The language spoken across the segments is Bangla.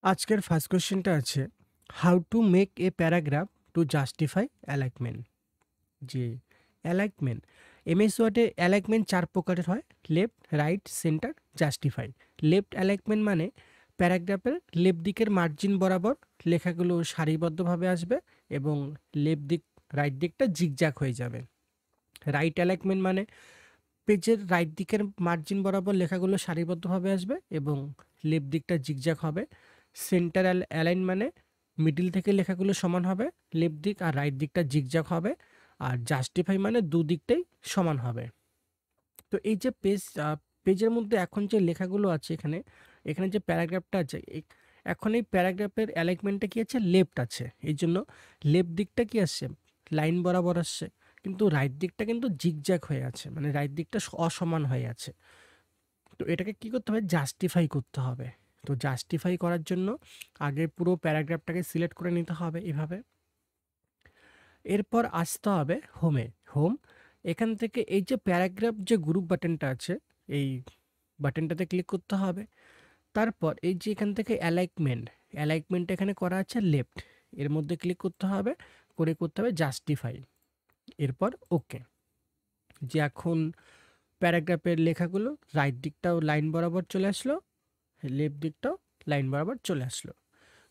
আজকের ফার্স্ট কোয়েশ্চেনটা আছে, how to make a paragraph to justify alignment. যে অ্যালাইনমেন্ট, এমএস ওয়ার্ডে অ্যালাইনমেন্ট ৪ প্রকারের হয়: left, right, centre, justify. Left alignment মানে প্যারাগ্রাফের লেফট দিকের মার্জিন বরাবর লেখাগুলো সারিবদ্ধভাবে আসবে এবং লেফট দিক রাইট দিকটা জিগজ্যাগ হয়ে যাবে। রাইট অ্যালাইনমেন্ট মানে পেজের রাইট দিকের মার্জিন বরাবর লেখাগুলো সারিবদ্ধভাবে আসবে এবং লেফট দিকটা জিগজ্যাগ হবে। সেন্টার অ্যালাইন মানে মিডিল থেকে লেখাগুলো সমান হবে, লেফট দিক আর রাইট দিকটা জিগজ্যাগ হবে। আর জাস্টিফাই মানে দুদিকটাই সমান হবে। তো এই যে পেজের মধ্যে এখন যে লেখাগুলো আছে, এখানে এখানে যে প্যারাগ্রাফটা আছে, এখন এই প্যারাগ্রাফের অ্যালাইনমেন্টটা কি আছে, লেফট আছে। এই জন্য লেফট দিকটা কি আসছে, লাইন বরাবর আসছে, কিন্তু রাইট দিকটা কিন্তু জিগজ্যাগ হয়ে আছে, মানে রাইট দিকটা অসমান হয়ে আছে। তো এটাকে কি করতে হবে, জাস্টিফাই করতে হবে। তো জাস্টিফাই করার জন্য আগে পুরো প্যারাগ্রাফটাকে সিলেক্ট করে নিতে হবে এভাবে। এরপর আসতে হবে হোমে। হোম, এখান থেকে এই যে প্যারাগ্রাফ যে গ্রুপ বাটনটা আছে, এই বাটনটাতে ক্লিক করতে হবে। তারপর এই যে এখান থেকে অ্যালাইনমেন্ট, অ্যালাইনমেন্ট এখানে করা আছে লেফট, এর মধ্যে ক্লিক করতে হবে, করে করতে হবে জাস্টিফাই। এরপর ওকে। যে এখন প্যারাগ্রাফের লেখাগুলো রাইট দিকটাও লাইন বরাবর চলে আসলো, লেফট দিকটাও লাইন বরাবর চলে আসলো।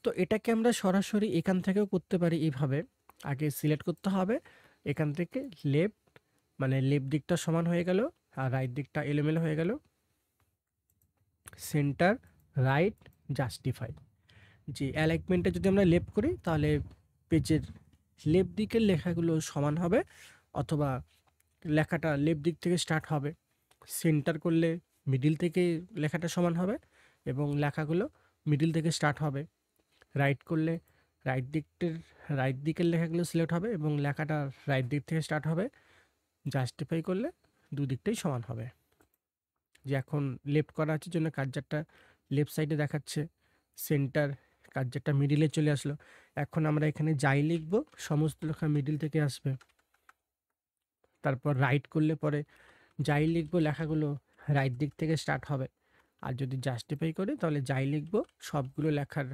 তো এটাকে আমরা সরাসরি এখান থেকেও করতে পারি এইভাবে। আগে সিলেক্ট করতে হবে, এখান থেকে লেফট মানে লেফট দিকটা সমান হয়ে গেল আর রাইট দিকটা এলোমেলো হয়ে গেল। Centre, right, justify. যে অ্যালাইনমেন্টটা যদি আমরা লেফট করি তাহলে পেজের লেফট দিকের লেখাগুলো সমান হবে, অথবা লেখাটা লেফট দিক থেকে স্টার্ট হবে। সেন্টার করলে মিডিল থেকে লেখাটা সমান হবে এবং লেখাগুলো মিডিল থেকে স্টার্ট হবে। রাইট করলে রাইট দিকের লেখাগুলো সিলেক্ট হবে এবং লেখাটা রাইট দিক থেকে স্টার্ট হবে। জাস্টিফাই করলে দুদিকটাই সমান হবে। যে এখন লেফট করা আছে জন্য কার্সারটা লেফট সাইডে দেখাচ্ছে, সেন্টার কার্সারটা মিডিলে চলে আসলো। এখন আমরা এখানে যাই লিখব সমস্ত লেখা মিডিল থেকে আসবে। তারপর রাইট করলে পরে যাই লিখব লেখাগুলো রাইট দিক থেকে স্টার্ট হবে। আর যদি জাস্টিফাই করি তাহলে যাই লিখব সবগুলো লেখার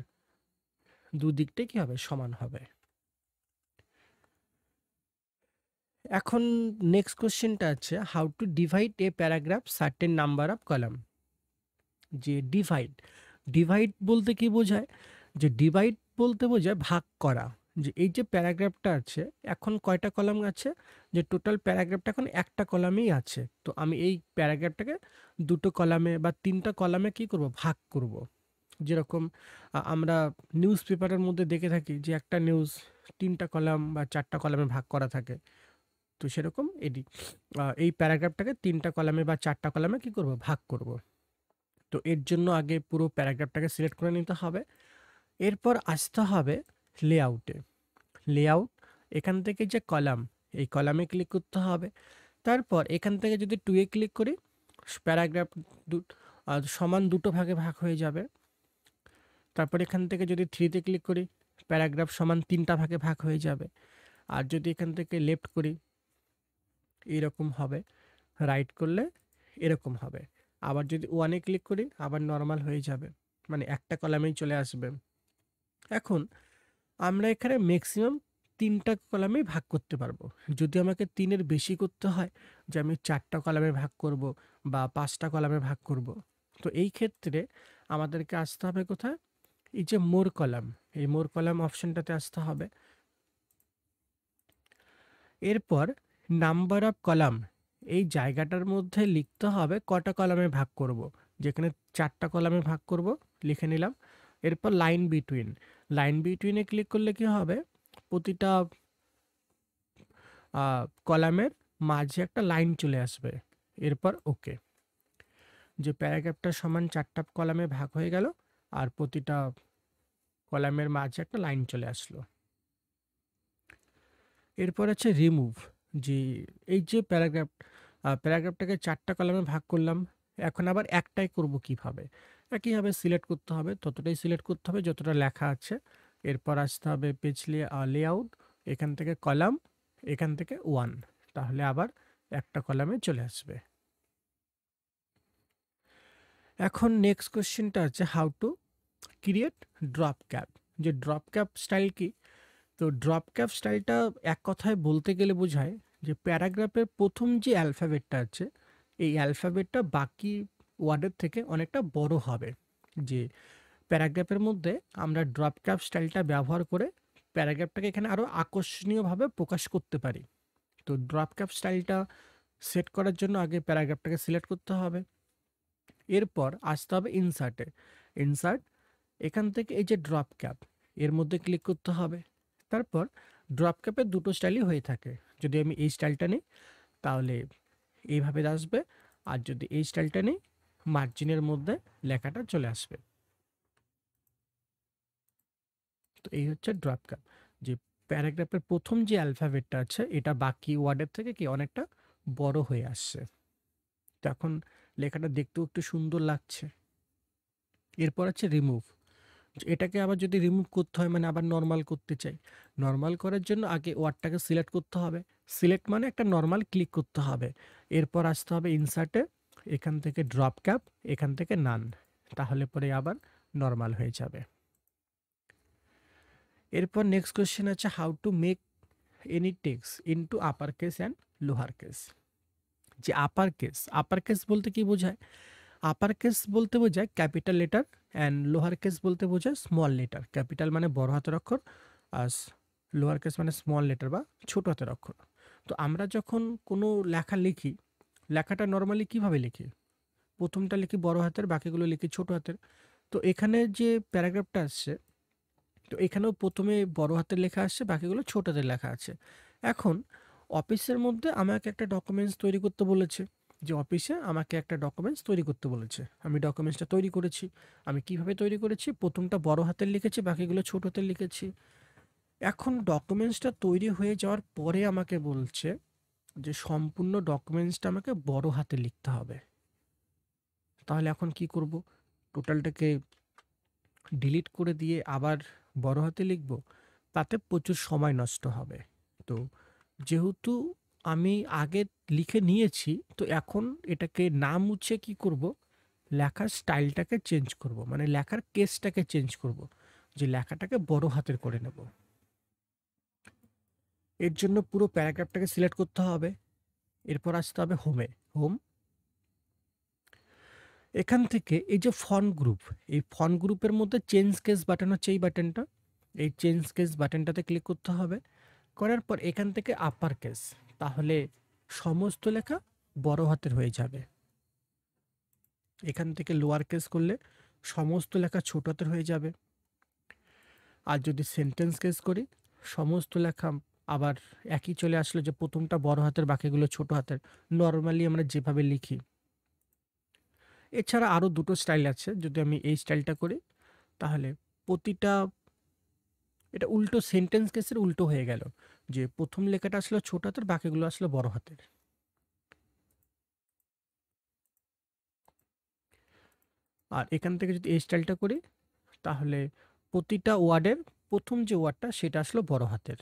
দুদিকটাই কি হবে, সমান হবে। এখন নেক্সট কোশ্চেনটা আছে, how to divide a paragraph certain number of column. যে ডিভাইড, ডিভাইড বলতে কি বোঝায়, যে ডিভাইড বলতে বোঝায় ভাগ করা। যে এই যে প্যারাগ্রাফটা আছে এখন কয়টা কলাম আছে, যে টোটাল প্যারাগ্রাফটা এখন একটা কলামেই আছে। তো আমি এই প্যারাগ্রাফটাকে দুটো কলামে বা তিনটা কলামে কি করব, ভাগ করব। যেরকম আমরা নিউজ পেপারের মধ্যে দেখে থাকি যে একটা নিউজ তিনটা কলাম বা চারটা কলামে ভাগ করা থাকে। তো সেরকম এই প্যারাগ্রাফটাকে তিনটা কলামে বা চারটা কলামে কি করব, ভাগ করব। তো এর জন্য আগে পুরো প্যারাগ্রাফটাকে সিলেক্ট করে নিতে হবে। এরপর আসতে হবে লেআউটে। লেআউট, এখান থেকে যে কলাম, এই কলামে ক্লিক করতে হবে। তারপর এখান থেকে যদি টুয়ে ক্লিক করি, প্যারাগ্রাফ সমান দুটো ভাগে ভাগ হয়ে যাবে। তারপর এখান থেকে যদি থ্রিতে ক্লিক করি, প্যারাগ্রাফ সমান তিনটা ভাগে ভাগ হয়ে যাবে। আর যদি এখান থেকে লেফট করি এইরকম হবে, রাইট করলে এরকম হবে। আবার যদি ওয়ানে ক্লিক করি আবার নর্মাল হয়ে যাবে, মানে একটা কলামেই চলে আসবে। এখন আমরা এখানে ম্যাক্সিমাম তিনটা কলামেই ভাগ করতে পারবো। যদি আমাকে তিনের বেশি করতে হয়, যে আমি চারটা কলামে ভাগ করব বা পাঁচটা কলামে ভাগ করব, তো এই ক্ষেত্রে আমাদেরকে আসতে হবে কোথায়, এই যে মোর কলাম, এই মোর কলাম অপশনটাতে আসতে হবে। এরপর নাম্বার অফ কলাম, এই জায়গাটার মধ্যে লিখতে হবে কটা কলামে ভাগ করব। যেখানে চারটা কলামে ভাগ করব লিখে নিলাম। এরপর লাইন বিটুইন, লাইন বিটুইনে ক্লিক করলে কি হবে, প্রতিটা কলামের মাঝে একটা লাইন চলে আসবে। এরপর ওকে। যে প্যারাগ্রাফটা সমান চারটা কলামে ভাগ হয়ে গেল আর প্রতিটা কলামের মাঝে একটা লাইন চলে আসলো। এরপর আছে রিমুভ। যে এই যে প্যারাগ্রাফটাকে চারটা কলামে ভাগ করলাম, এখন আবার একটাই করব কিভাবে, একইভাবে সিলেক্ট করতে হবে, ততটাই সিলেক্ট করতে হবে যতটা লেখা আছে। এরপর আসতে হবে পেজ লেআউট, এখান থেকে কলাম, এখান থেকে ওয়ান, তাহলে আবার একটা কলামে চলে আসবে। এখন নেক্সট কোশ্চেনটা আছে how to create drop cap. যে ড্রপ ক্যাপ স্টাইল কি? তো ড্রপ ক্যাপ স্টাইলটা এক কথায় বলতে গেলে বোঝায় যে প্যারাগ্রাফের প্রথম যে অ্যালফাবেটটা আছে, এই অ্যালফাবেটটা বাকি ওয়ার্ডের থেকে অনেকটা বড় হবে। যে প্যারাগ্রাফের মধ্যে আমরা ড্রপ ক্যাপ স্টাইলটা ব্যবহার করে প্যারাগ্রাফটাকে এখানে আরও আকর্ষণীয়ভাবে প্রকাশ করতে পারি। তো ড্রপ ক্যাপ স্টাইলটা সেট করার জন্য আগে প্যারাগ্রাফটাকে সিলেক্ট করতে হবে, এরপর আসতে হবে ইনসার্টে। ইনসার্ট, এখান থেকে এই যে ড্রপ ক্যাপ, এর মধ্যে ক্লিক করতে হবে। তারপর ড্রপ ক্যাপের দুটো স্টাইলই হয়ে থাকে। যদি আমি এই স্টাইলটা নিই তাহলে এইভাবে আসবে, আর যদি এই স্টাইলটা নিই মার্জিনের মধ্যে লেখাটা চলে আসবে। তো এই হচ্ছে ড্রপ ক্যাপ, যে প্যারাগ্রাফের প্রথম যে অ্যালফাবেটটা আছে এটা বাকি ওয়ার্ডের থেকে কি অনেকটা বড় হয়ে আসছে। তো এখন লেখাটা দেখতেও একটু সুন্দর লাগছে। এরপর আছে রিমুভ। এটাকে আবার যদি রিমুভ করতে হয়, মানে আবার নর্মাল করতে চাই, নর্মাল করার জন্য আগে ওয়ার্ডটাকে সিলেক্ট করতে হবে। সিলেক্ট মানে একটা নর্মাল ক্লিক করতে হবে। এরপর আসতে হবে ইনসার্টে, এখান থেকে ড্রপ ক্যাপ, এখান থেকে নান, তাহলে পরে আবার নর্মাল হয়ে যাবে। এরপর নেক্সট কোয়েশ্চেন আছে how to make any text into upper case and লোহার কেস। যে আপার কেস বলতে কি বোঝায়? আপার কেস বলতে বোঝায় ক্যাপিটাল লেটার, অ্যান্ড লোহার কেস বলতে বোঝায় স্মল লেটার। ক্যাপিটাল মানে বড় হাতের অক্ষর, আর লোয়ার কেস মানে স্মল লেটার বা ছোট হাতের অক্ষর। তো আমরা যখন কোনো লেখা লিখি, লেখাটা নর্মালি কিভাবে লিখি? প্রথমটা লিখি বড় হাতের, বাকিগুলো লিখি ছোট হাতের। তো এখানে যে প্যারাগ্রাফটা আসছে, তো এখানেও প্রথমে বড় হাতের লেখা আসছে, বাকিগুলো ছোট হাতের লেখা আছে। এখন অফিসের মধ্যে আমাকে একটা ডকুমেন্টস তৈরি করতে বলেছে, যে অফিসে আমাকে একটা ডকুমেন্টস তৈরি করতে বলেছে, আমি ডকুমেন্টসটা তৈরি করেছি। আমি কিভাবে তৈরি করেছি? প্রথমটা বড় হাতের লিখেছি, বাকিগুলো ছোট হাতের লিখেছি। এখন ডকুমেন্টসটা তৈরি হয়ে যাওয়ার পরে আমাকে বলছে যে সম্পূর্ণ ডকুমেন্টসটা আমাকে বড় হাতে লিখতে হবে। তাহলে এখন কি করব? টোটালটাকে ডিলিট করে দিয়ে আবার বড় হাতে লিখব? তাতে প্রচুর সময় নষ্ট হবে। তো যেহেতু আমি আগে লিখে নিয়েছি, তো এখন এটাকে না মুছে কি করব? লেখার স্টাইলটাকে চেঞ্জ করব, মানে লেখার কেসটাকে চেঞ্জ করব, যে লেখাটাকে বড় হাতের করে নেব। এর জন্য পুরো প্যারাগ্রাফটাকে সিলেক্ট করতে হবে। এরপর আসতে হবে হোমে। হোম, এখান থেকে এই যে ফন্ট গ্রুপ, এই ফন্ট গ্রুপের মধ্যে চেঞ্জ কেস বাটন হচ্ছে এই বাটনটা, এই চেঞ্জ কেস বাটনটাতে ক্লিক করতে হবে। করার পর এখান থেকে আপার কেস, তাহলে সমস্ত লেখা বড় হাতের হয়ে যাবে। এখান থেকে লোয়ার কেস করলে সমস্ত লেখা ছোট হাতের হয়ে যাবে। আর যদি সেন্টেন্স কেস করি, সমস্ত লেখা আবার একই চলে আসলো, যে প্রথমটা বড় হাতের, বাকিগুলো ছোট হাতের, নর্মালি আমরা যেভাবে লিখি। এছাড়া আরও দুটো স্টাইল আছে। যদি আমি এই স্টাইলটা করি তাহলে প্রতিটা, এটা উল্টো, সেন্টেন্স কেসের উল্টো হয়ে গেল, যে প্রথম লেখাটা আসলে ছোট হাতের, বাকিগুলো আসলে বড় হাতের। আর এখান থেকে যদি এই স্টাইলটা করি তাহলে প্রতিটা ওয়ার্ডের প্রথম যে ওয়ার্ডটা সেটা আসলে বড় হাতের।